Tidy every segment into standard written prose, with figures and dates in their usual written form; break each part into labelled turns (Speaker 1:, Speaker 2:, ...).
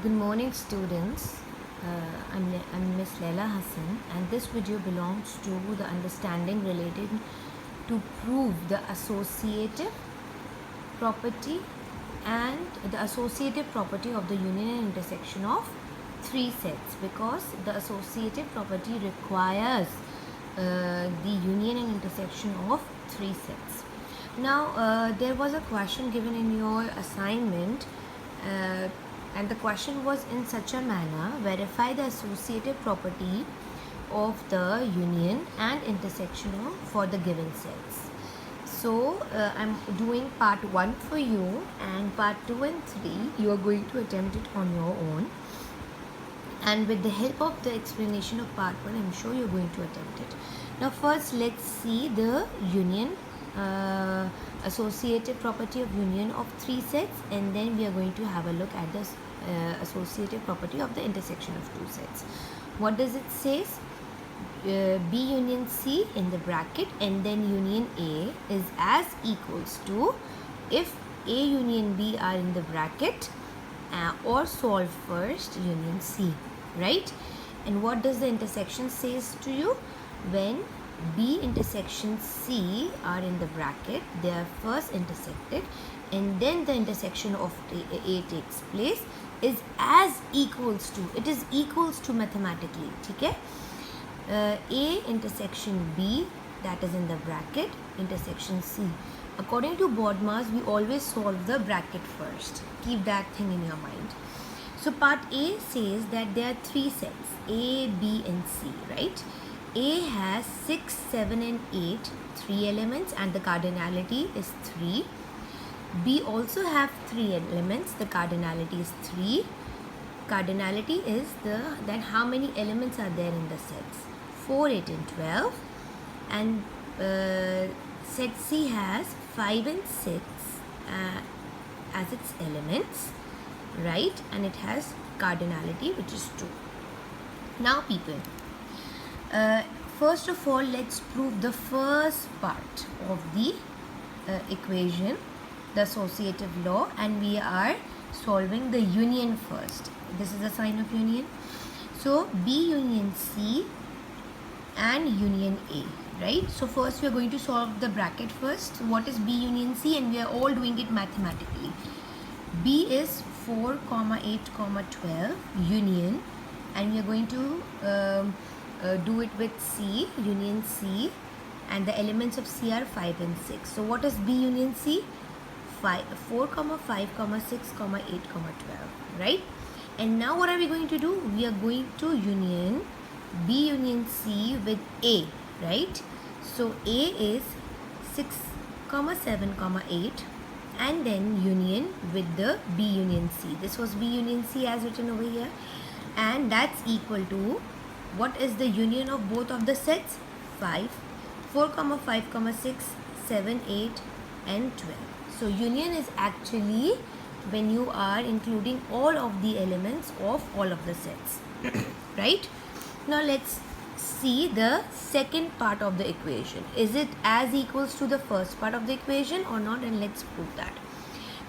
Speaker 1: Good morning, students. I'm Miss Leila Hassan, and this video belongs to the understanding related to prove the associative property and the associative property of the union and intersection of three sets, because the associative property requires the union and intersection of three sets. Now, there was a question given in your assignment. And the question was in such a manner: verify the associative property of the union and intersection for the given sets. So I'm doing part 1 for you, and part 2 and 3 you are going to attempt it on your own, and with the help of the explanation of part 1 I'm sure you're going to attempt it. Now first let's see the union associative property of union of three sets, and then we are going to have a look at the associative property of the intersection of two sets. What does it say? B union C in the bracket, and then union A is as equals to if A union B are in the bracket, or solve first union C, right? And what does the intersection says to you? When B intersection C are in the bracket, they are first intersected, and then the intersection of A takes place, is as equals to, it is equals to mathematically, okay? A intersection B, that is in the bracket, intersection C. According to BODMAS, we always solve the bracket first. Keep that thing in your mind. So part A says that there are three sets, A, B and C, right? A has 6, 7 and 8, 3 elements, and the cardinality is 3. B also have 3 elements, the cardinality is 3. Cardinality is then how many elements are there in the sets? 4, 8 and 12. And set C has 5 and 6 as its elements, right? And it has cardinality, which is 2. Now people, first of all, let's prove the first part of the equation, the associative law, and we are solving the union first. This is a sign of union. So B union C and union A, right? So first we are going to solve the bracket first. So what is B union C? And we are all doing it mathematically. B is 4, 8, 12 union, and we are going to do it with C, union C, and the elements of C are 5 and 6. So what is B union C? 4, 5, 6, 8, 12, right? And now what are we going to do? We are going to union B union C with A, right? So A is 6, 7, 8, and then union with the B union C. This was B union C as written over here, and that's equal to, what is the union of both of the sets? 5, 4, 5, 6, 7, 8 and 12. So union is actually when you are including all of the elements of all of the sets, right? Now let's see the second part of the equation. Is it as equals to the first part of the equation or not? And let's prove that.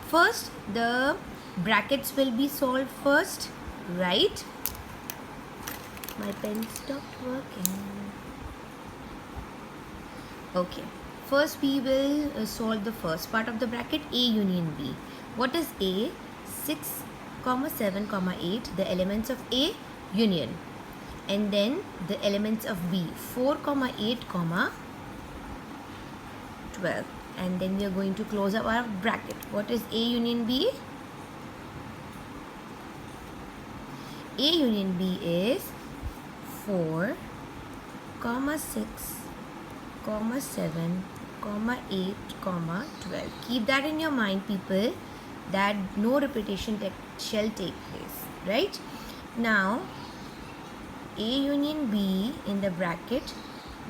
Speaker 1: First, the brackets will be solved first, right? My pen stopped working. Okay. First we will solve the first part of the bracket, A union B. What is A? 6, 7, 8, the elements of A, union. And then the elements of B, 4, 8, 12. And then we are going to close up our bracket. What is A union B? A union B is 4, 6, 7, 8, 12. Keep that in your mind, people, that no repetition shall take place, right? Now A union B in the bracket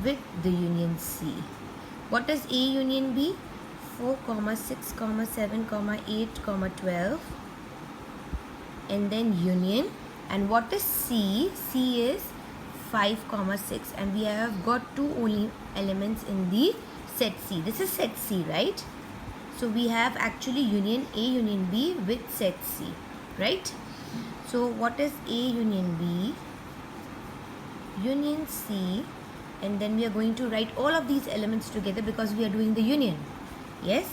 Speaker 1: with the union C. What is A union B? 4, 6, 7, 8, 12, and then union. And what is C? C is 5, 6, and we have got 2 only elements in the set C. This is set C, right? So we have actually union A union B with set C, right? So what is A union B, union C, and then we are going to write all of these elements together because we are doing the union. Yes,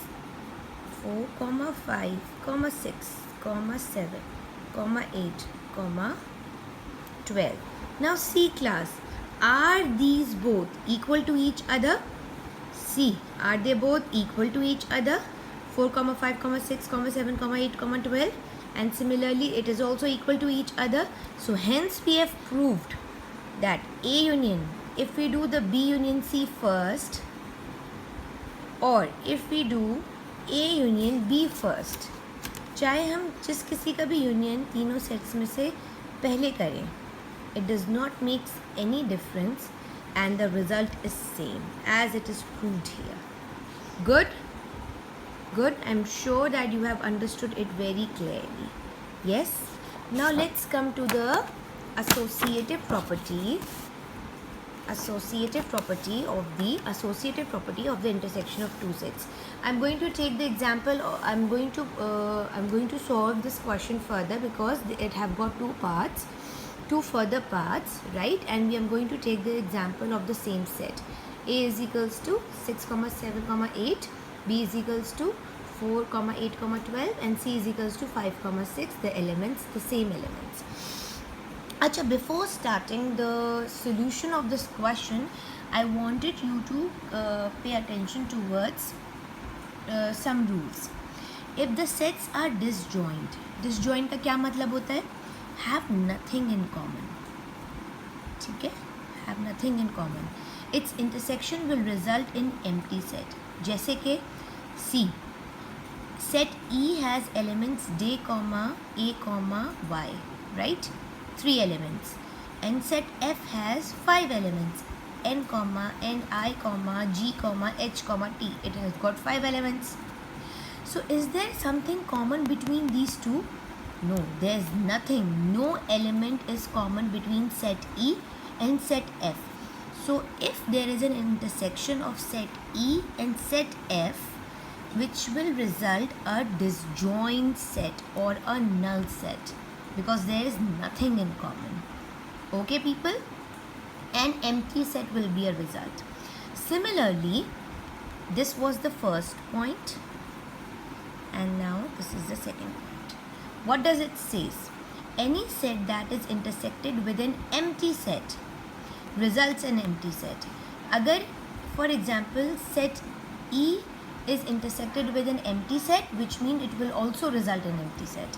Speaker 1: 4, 5, 6, 7, 8, 12. Now C class, are these both equal to each other? C, are they both equal to each other? 4, 5, 6, 7, 8, 12, and similarly it is also equal to each other. So hence we have proved that A union, if we do the B union C first, और if we do A union B first, चाहे हम जिस किसी का भी union तीनों sets में से पहले करें, it does not make any difference and the result is same as it is proved here. Good? Good. I'm sure that you have understood it very clearly. Yes? Now let's come to the associative property of the intersection of two sets. I'm going to take the example. I'm going to solve this question further because it have got two further parts, right? And we are going to take the example of the same set. A is equals to 6, 7, 8. B is equals to 4, 8, 12, and C is equals to 5, 6. The same elements. Acha, before starting the solution of this question, I wanted you to pay attention towards some rules. If the sets are disjoint का क्या मतलब होता है? Have nothing in common. ठीक है? Have nothing in common. Its intersection will result in empty set. जैसे कि C. Set E has elements J, A, Y, right? 3 elements. And set F has 5 elements N, I, G, H, T. It has got 5 elements. So is there something common between these two? No, there is nothing. No element is common between set E and set F. So if there is an intersection of set E and set F, which will result a disjoint set or a null set, because there is nothing in common. Okay, people? An empty set will be a result. Similarly, this was the first point, and now this is the second point. What does it say? Any set that is intersected with an empty set results in empty set. Agar, for example, set E is intersected with an empty set, which means it will also result in empty set.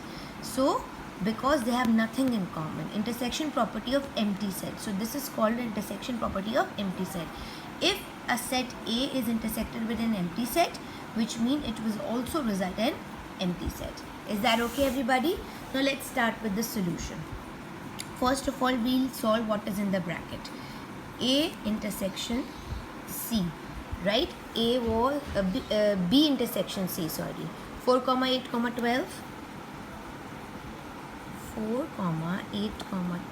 Speaker 1: So because they have nothing in common, intersection property of empty set. So this is called the intersection property of empty set. If a set A is intersected with an empty set, which means it will also result in empty set. Is that okay, everybody? Now let's start with the solution. First of all, we'll solve what is in the bracket. A intersection C, right? A was B intersection C, sorry. 4, 8, 12. 4, 8,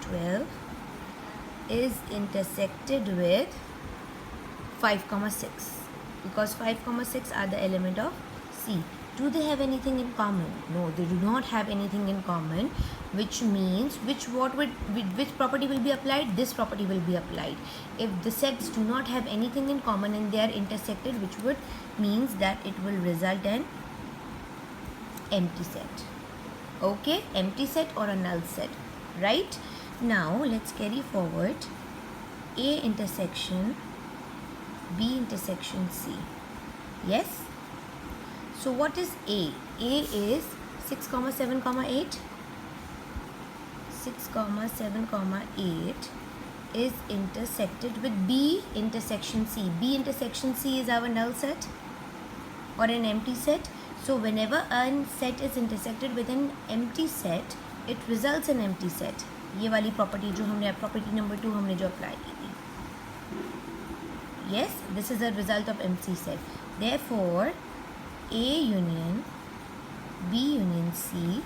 Speaker 1: 12 is intersected with 5, 6, because 5, 6 are the element of C. Do they have anything in common? No, they do not have anything in common, which means which property will be applied? This property will be applied. If the sets do not have anything in common and they are intersected, which would means that it will result in empty set. Okay, empty set or a null set, right? Now let's carry forward. A intersection B intersection C. Yes. So what is A? A is 6, 7, 8. 6, 7, 8 is intersected with B intersection C. B intersection C is our null set or an empty set. So whenever a set is intersected with an empty set, it results in empty set. ये वाली property जो हमने property number 2 हमने जो apply की थी. Yes, this is a result of empty set. Therefore, A union B union C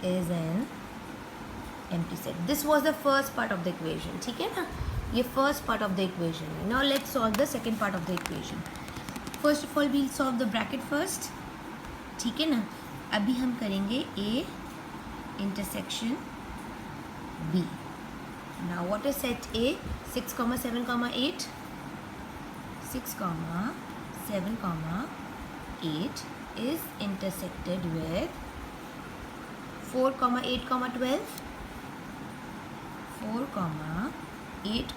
Speaker 1: is an empty set. This was the first part of the equation. ठीक है ना? ये first part of the equation. Now let's solve the second part of the equation. First of all, we'll solve the bracket first. ठीक है ना? अभी हम करेंगे A intersection B. Now what is set A? 6, 7, 8. 6, 7, 8 is intersected with 4, 8, 12. 4, 8,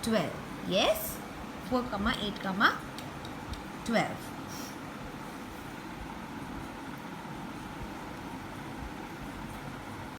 Speaker 1: 12. Yes? 4, 8, 12.